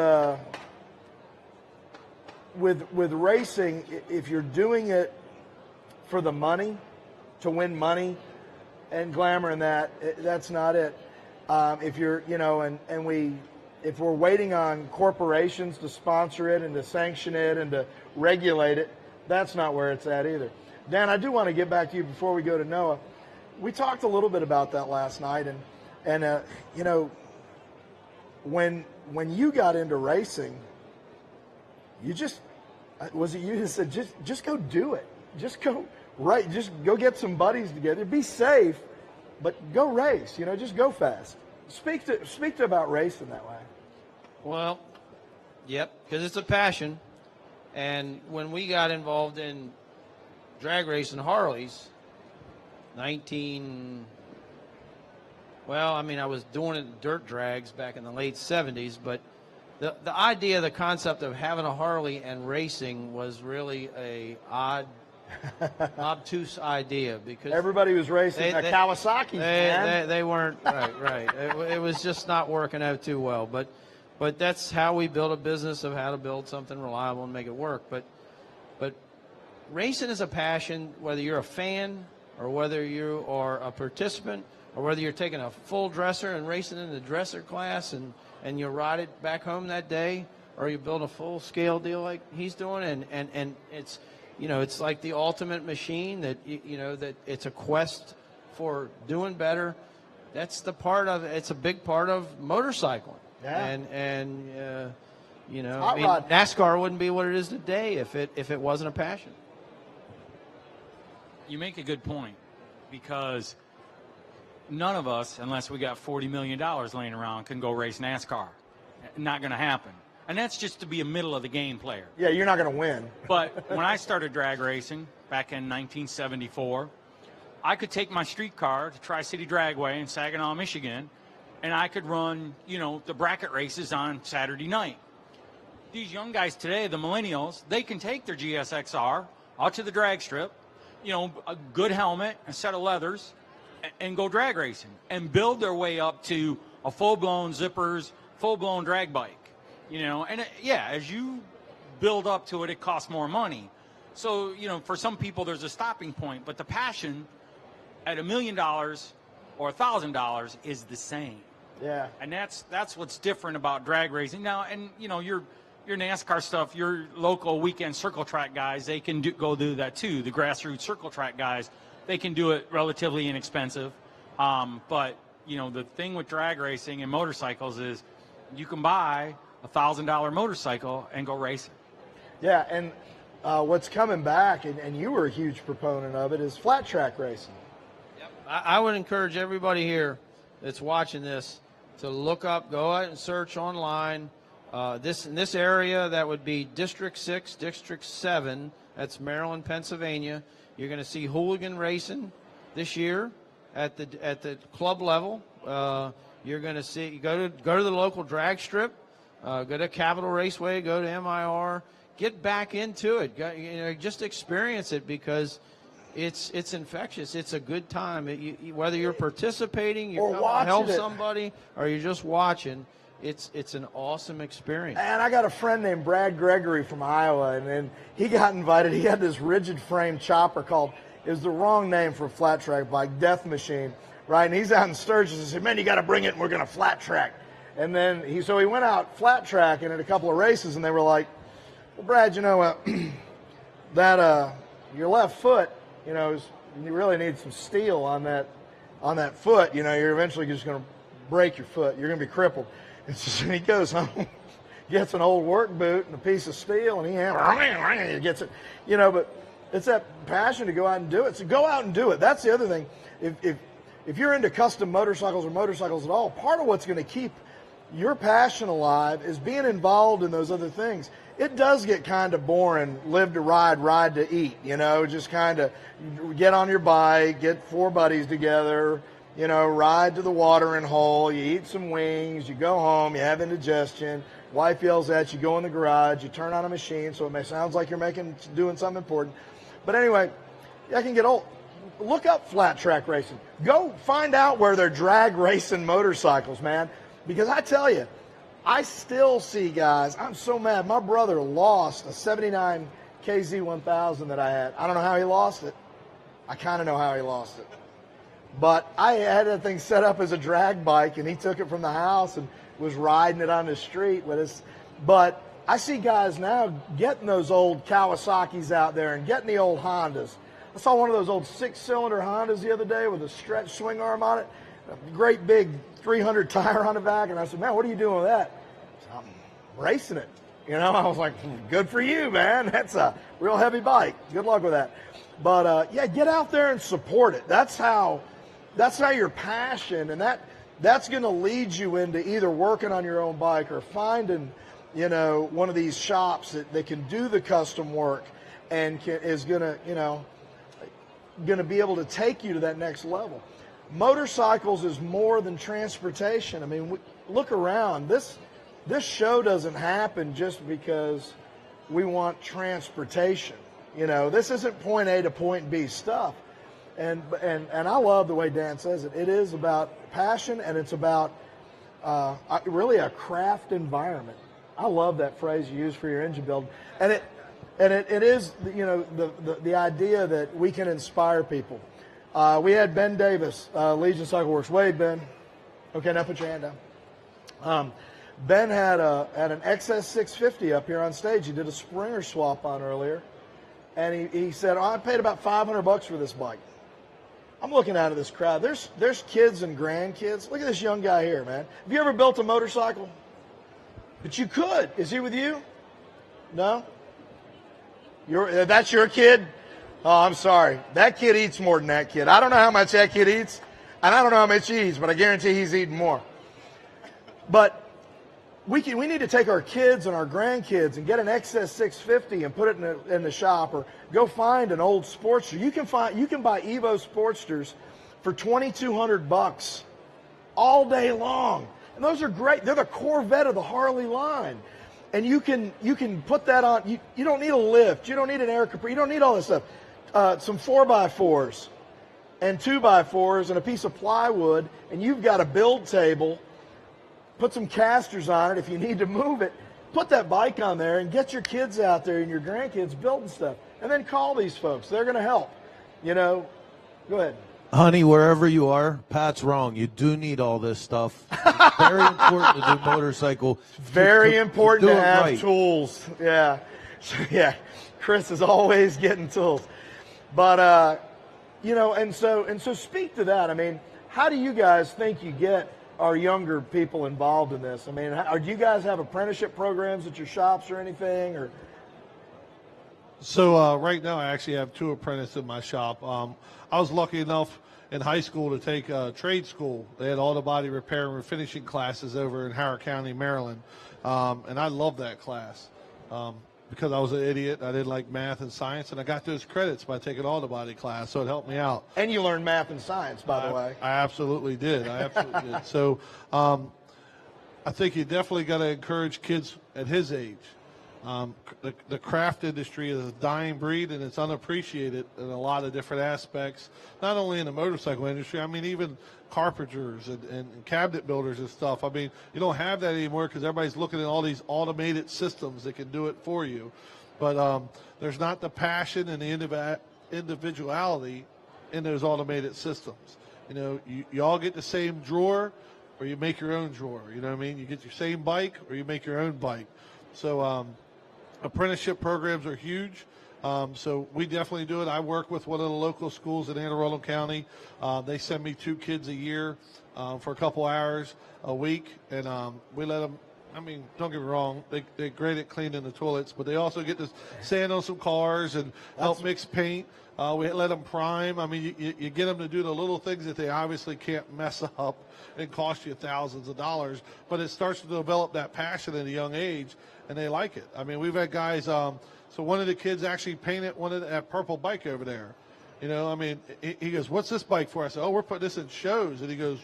with racing, if you're doing it for the money, to win money and glamour and that's not it. If you're, if we're waiting on corporations to sponsor it and to sanction it and to regulate it, that's not where it's at either. Dan, I do want to get back to you before we go to Noah. We talked a little bit about that last night, and when you got into racing, you just said just go do it, just go. Right, just go get some buddies together. Be safe, but go race. Just go fast. Speak to about racing that way. Well, yep, because it's a passion. And when we got involved in drag racing Harleys, I was doing it in dirt drags back in the late 70s, but the idea, the concept of having a Harley and racing was really a odd obtuse idea because Everybody was racing Kawasaki's, man. They weren't right. It was just not working out too well. But that's how we build a business of how to build something reliable and make it work. But racing is a passion, whether you're a fan or whether you are a participant or whether you're taking a full dresser and racing in the dresser class and you ride it back home that day, or you build a full scale deal like he's doing, and it's, you know, it's like the ultimate machine that, you know, that it's a quest for doing better. That's the part of it's a big part of motorcycling. Yeah. And you know, Hot I mean, rod. NASCAR wouldn't be what it is today if it wasn't a passion. You make a good point, because none of us, unless we got $40 million laying around, can go race NASCAR. Not going to happen. And that's just to be a middle-of-the-game player. Yeah, you're not going to win. But when I started drag racing back in 1974, I could take my street car to Tri-City Dragway in Saginaw, Michigan, and I could run, you know, the bracket races on Saturday night. These young guys today, the millennials, they can take their GSXR out to the drag strip, you know, a good helmet, a set of leathers, and go drag racing and build their way up to a full-blown zippers, full-blown drag bike. You know, and yeah, as you build up to it, it costs more money. So, you know, for some people, there's a stopping point, but the passion at $1 million or $1,000 is the same. Yeah. And that's what's different about drag racing now. And you know, your NASCAR stuff, your local weekend circle track guys, they can go do that too. The grassroots circle track guys, they can do it relatively inexpensive. But you know, the thing with drag racing and motorcycles is you can buy $1,000 motorcycle and go racing. Yeah, and what's coming back, and you were a huge proponent of it, is flat track racing. I would encourage everybody here that's watching this to look up, go out and search online. In this area, that would be District 6, District 7. That's Maryland, Pennsylvania. You're going to see hooligan racing this year at the club level. You're going to see go to the local drag strip. Go to Capitol Raceway, go to MIR, get back into it. Just experience it, because it's infectious. It's a good time. Whether you're participating, you're coming to help somebody, or you're just watching, it's an awesome experience. And I got a friend named Brad Gregory from Iowa, and he got invited. He had this rigid frame chopper called, it was the wrong name for a flat track bike, Death Machine, right? And he's out in Sturgis and said, man, you got to bring it and we're going to flat track. And then he went out flat tracking at a couple of races, and they were like, well, Brad, you know, that your left foot, you know, you really need some steel on that foot. You know, you're eventually just going to break your foot. You're going to be crippled. And so he goes home, gets an old work boot and a piece of steel, and he gets it. You know, but it's that passion to go out and do it. So go out and do it. That's the other thing. If you're into custom motorcycles or motorcycles at all, part of what's going to keep your passion alive is being involved in those other things. It does get kind of boring, live to ride, ride to eat, you know, just kind of get on your bike, get 4 buddies together, you know, ride to the watering hole, you eat some wings, you go home, you have indigestion, wife yells at you, go in the garage, you turn on a machine so it sounds like you're doing something important. But anyway, I can get old. Look up flat track racing. Go find out where they're drag racing motorcycles, man. Because I tell you, I still see guys, I'm so mad. My brother lost a 79 KZ1000 that I had. I don't know how he lost it. I kind of know how he lost it. But I had that thing set up as a drag bike, and he took it from the house and was riding it on the street with us. But I see guys now getting those old Kawasaki's out there and getting the old Hondas. I saw one of those old 6-cylinder Hondas the other day with a stretch swing arm on it. A great big 300 tire on the back, and I said, man, what are you doing with that? I'm racing it. You know, I was like, good for you, man. That's a real heavy bike. Good luck with that. But yeah, get out there and support it. That's how your passion, and that's going to lead you into either working on your own bike or finding, you know, one of these shops that can do the custom work and is going to, you know, going to be able to take you to that next level. Motorcycles is more than transportation. I mean, look around. This show doesn't happen just because we want transportation. You know, this isn't point A to point B stuff. And I love the way Dan says it. It is about passion, and it's about really a craft environment. I love that phrase you use for your engine build. And it is, you know, the idea that we can inspire people. We had Ben Davis, Legion Cycle Works. Wave, Ben. Okay, now put your hand down. Ben had an XS 650 up here on stage. He did a Springer swap on earlier. And he said, I paid about $500 for this bike. I'm looking out of this crowd. There's kids and grandkids. Look at this young guy here, man. Have you ever built a motorcycle? But you could. Is he with you? No? That's your kid? Oh, I'm sorry. That kid eats more than that kid. I don't know how much that kid eats, and I don't know how much he eats, but I guarantee he's eating more. But we need to take our kids and our grandkids and get an XS 650 and put it in the shop, or go find an old Sportster. You can buy Evo Sportsters for $2,200 all day long, and those are great. They're the Corvette of the Harley line, and you can put that on. You don't need a lift, you don't need an air compressor, you don't need all this stuff. Some 4x4s and 2x4s and a piece of plywood, and you've got a build table. Put some casters on it if you need to move it. Put that bike on there and get your kids out there and your grandkids building stuff. And then call these folks. They're going to help. You know, go ahead. Honey, wherever you are, Pat's wrong. You do need all this stuff. It's very important to do motorcycle. Very important to have right. tools. Yeah. Yeah. Chris is always getting tools. But, you know, and so speak to that. I mean, how do you guys think you get our younger people involved in this? I mean, do you guys have apprenticeship programs at your shops or anything? Or So right now I actually have 2 apprentices in my shop. I was lucky enough in high school to take trade school. They had auto body repair and refinishing classes over in Howard County, Maryland. And I loved that class because I was an idiot. I didn't like math and science, and I got those credits by taking auto body class, so it helped me out. And you learned math and science, by the way. I absolutely did. So I think you definitely got to encourage kids at his age. The craft industry is a dying breed, and it's unappreciated in a lot of different aspects, not only in the motorcycle industry. I mean, even carpenters and cabinet builders and stuff. I mean, you don't have that anymore because everybody's looking at all these automated systems that can do it for you. But there's not the passion and the individuality in those automated systems. You know, you all get the same drawer, or you make your own drawer. You know what I mean? You get your same bike, or you make your own bike. So apprenticeship programs are huge. So we definitely do it. I work with one of the local schools in Anne Arundel County. They send me 2 kids a year for a couple hours a week, and we let them. I mean, don't get me wrong, they're great at cleaning the toilets, but they also get to sand on some cars and help mix paint. We let them prime. I mean, you get them to do the little things that they obviously can't mess up and cost you thousands of dollars, but it starts to develop that passion at a young age, and they like it. I mean, we've had guys, so one of the kids actually painted that purple bike over there. You know, I mean, he goes, what's this bike for? I said, oh, we're putting this in shows. And he goes,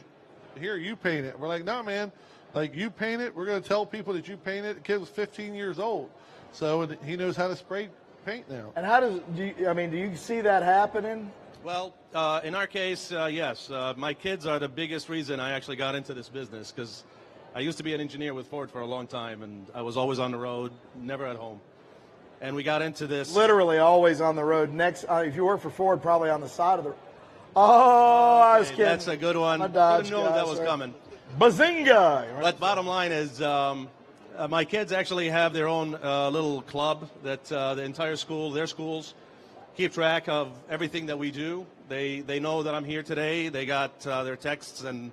here, you paint it. We're like, no, man. Like, you paint it, we're going to tell people that you paint it. The kid was 15 years old, so he knows how to spray paint now. And how do you see that happening? Well, in our case, yes. My kids are the biggest reason I actually got into this business, because I used to be an engineer with Ford for a long time, and I was always on the road, never at home. And we got into this. Literally always on the road. Next, if you work for Ford, probably on the side of the. Oh, I was kidding. That's a good one. I Didn't know that was coming. Bazinga! But bottom line is, my kids actually have their own little club that the entire school, their schools, keep track of everything that we do. They know that I'm here today. They got their texts and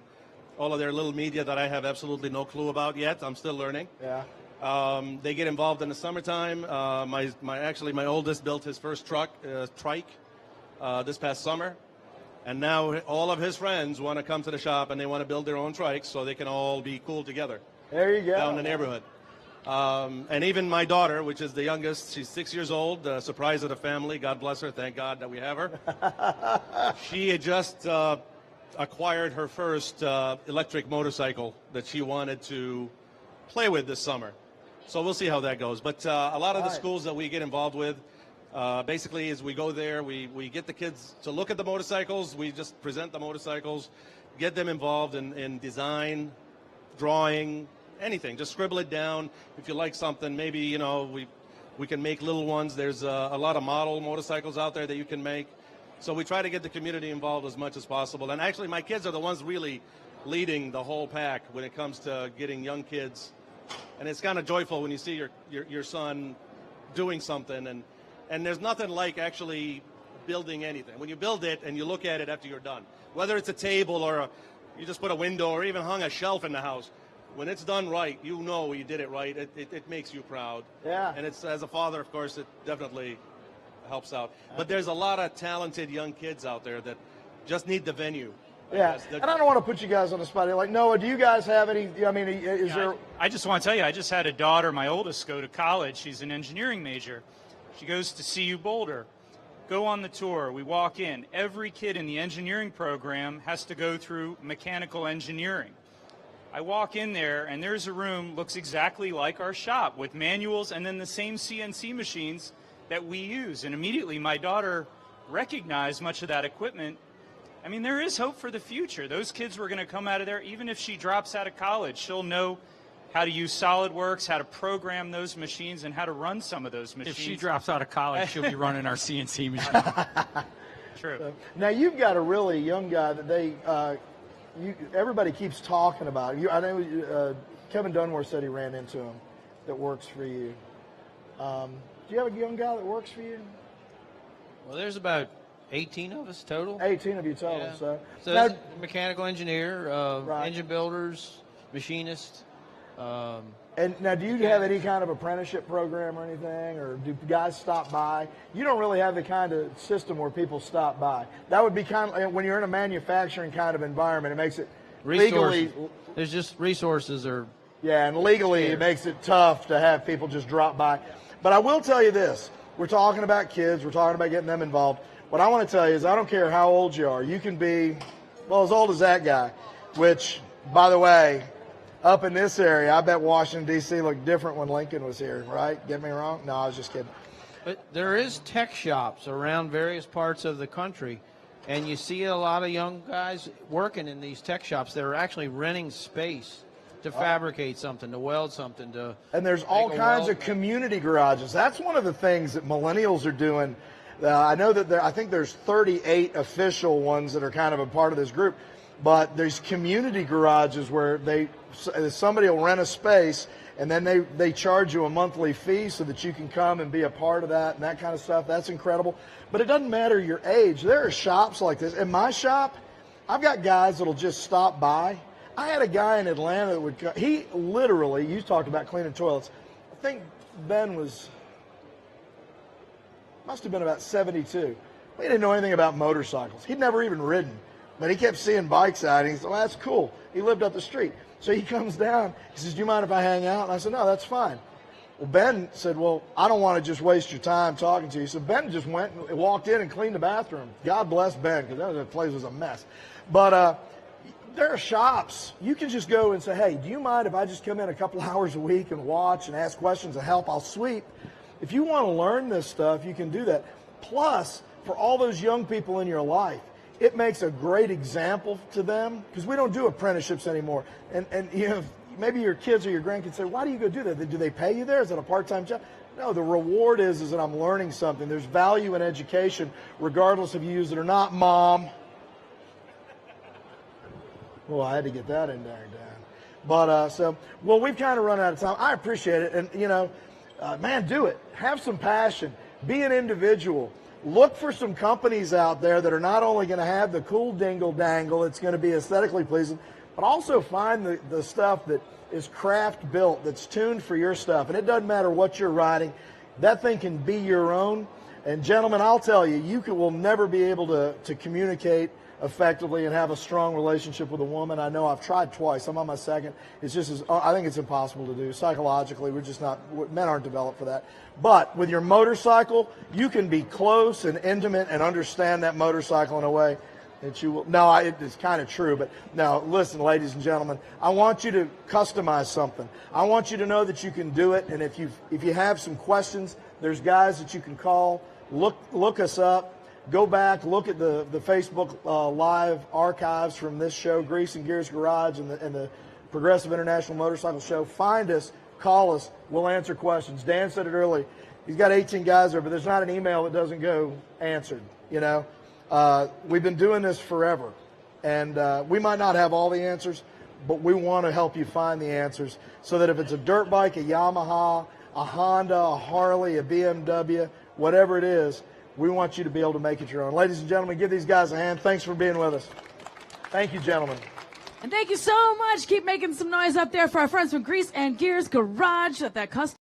all of their little media that I have absolutely no clue about yet. I'm still learning. Yeah. They get involved in the summertime. My oldest built his first trike this past summer. And now all of his friends want to come to the shop, and they want to build their own trikes so they can all be cool together. There you go. Down in the neighborhood. And even my daughter, which is the youngest, she's 6 years old, surprise of the family. God bless her. Thank God that we have her. She had just acquired her first electric motorcycle that she wanted to play with this summer. So we'll see how that goes. But a lot of the schools that we get involved with, Basically, as we go there, we get the kids to look at the motorcycles. We just present the motorcycles, get them involved in design, drawing, anything. Just scribble it down. If you like something, maybe, you know, we can make little ones. There's a lot of model motorcycles out there that you can make. So we try to get the community involved as much as possible. And actually, my kids are the ones really leading the whole pack when it comes to getting young kids. And it's kind of joyful when you see your son doing something. And there's nothing like actually building anything. When you build it and you look at it after you're done, whether it's a table or you just put a window or even hung a shelf in the house, when it's done right, you know you did it right. It makes you proud. Yeah. And it's, as a father, of course, it definitely helps out. But there's a lot of talented young kids out there that just need the venue. Yeah, and I don't want to put you guys on the spot. Like, Noah, do you guys have any, I mean, is there... I just want to tell you, I just had a daughter, my oldest, go to college. She's an engineering major. She goes to CU Boulder. Go on the tour. We walk in. Every kid in the engineering program has to go through mechanical engineering. I walk in there, and there's a room looks exactly like our shop with manuals and then the same CNC machines that we use. And immediately my daughter recognized much of that equipment. I mean, there is hope for the future. Those kids were going to come out of there. Even if she drops out of college, she'll know how to use SolidWorks, how to program those machines, and how to run some of those machines. If she drops out of college, she'll be running our CNC machine. True. Now, you've got a really young guy that everybody keeps talking about. I know Kevin Dunmore said he ran into him that works for you. Do you have a young guy that works for you? Well, there's about 18 of us total. 18 of you total. Yeah. So there's a mechanical engineer, Right. engine builders, machinists. And now, do you have any kind of apprenticeship program or anything, or do guys stop by? You don't really have the kind of system where people stop by. That would be kind of, when you're in a manufacturing kind of environment, it makes it legally. There's just resources or. Yeah, and legally it makes it tough to have people just drop by. But I will tell you this: we're talking about kids, we're talking about getting them involved. What I want to tell you is, I don't care how old you are. You can be, well, as old as that guy, which, by the way, up in this area, I bet Washington, D.C. looked different when Lincoln was here, right? Get me wrong? No, I was just kidding. But there is tech shops around various parts of the country, and you see a lot of young guys working in these tech shops. They're actually renting space to fabricate something, to weld something, to. And there's all kinds of community garages. That's one of the things that millennials are doing. I know that I think there's 38 official ones that are kind of a part of this group, but there's community garages where somebody will rent a space, and then they charge you a monthly fee so that you can come and be a part of that and that kind of stuff. That's incredible. But it doesn't matter your age. There are shops like this. In my shop, I've got guys that'll just stop by. I had a guy in Atlanta that would come. He literally, you talked about cleaning toilets. I think Ben must have been about 72. He didn't know anything about motorcycles. He'd never even ridden. But he kept seeing bikes out, and he said, well, that's cool. He lived up the street. So he comes down. He says, do you mind if I hang out? And I said, no, that's fine. Well, Ben said, well, I don't want to just waste your time talking to you. So Ben just went and walked in and cleaned the bathroom. God bless Ben, because that place was a mess. But there are shops. You can just go and say, hey, do you mind if I just come in a couple hours a week and watch and ask questions and help? I'll sweep. If you want to learn this stuff, you can do that. Plus, for all those young people in your life, it makes a great example to them, because we don't do apprenticeships anymore. And you know, maybe your kids or your grandkids say, why do you go do that? Do they pay you there? Is it a part-time job? No, the reward is that I'm learning something. There's value in education, regardless if you use it or not, Mom. Well, I had to get that in there, Dan. But well, we've kind of run out of time. I appreciate it. And, you know, man, do it. Have some passion. Be an individual. Look for some companies out there that are not only going to have the cool dingle-dangle, it's going to be aesthetically pleasing, but also find the stuff that is craft built, that's tuned for your stuff. And it doesn't matter what you're riding. That thing can be your own. And, gentlemen, I'll tell you, will never be able to communicate effectively and have a strong relationship with a woman. I know I've tried twice. I'm on my second. It's just, I think it's impossible to do. Psychologically, men aren't developed for that. But with your motorcycle, you can be close and intimate and understand that motorcycle in a way that you will. No, it's kind of true, but no, listen, ladies and gentlemen, I want you to customize something. I want you to know that you can do it. And if you have some questions, there's guys that you can call. look us up. Go back, look at the Facebook live archives from this show, Grease and Gears Garage and the Progressive International Motorcycle Show. Find us, call us, we'll answer questions. Dan said it early. He's got 18 guys there, but there's not an email that doesn't go answered, you know. We've been doing this forever, and we might not have all the answers, but we want to help you find the answers so that if it's a dirt bike, a Yamaha, a Honda, a Harley, a BMW, whatever it is, we want you to be able to make it your own. Ladies and gentlemen, give these guys a hand. Thanks for being with us. Thank you, gentlemen. And thank you so much. Keep making some noise up there for our friends from Grease and Gears Garage at that custom.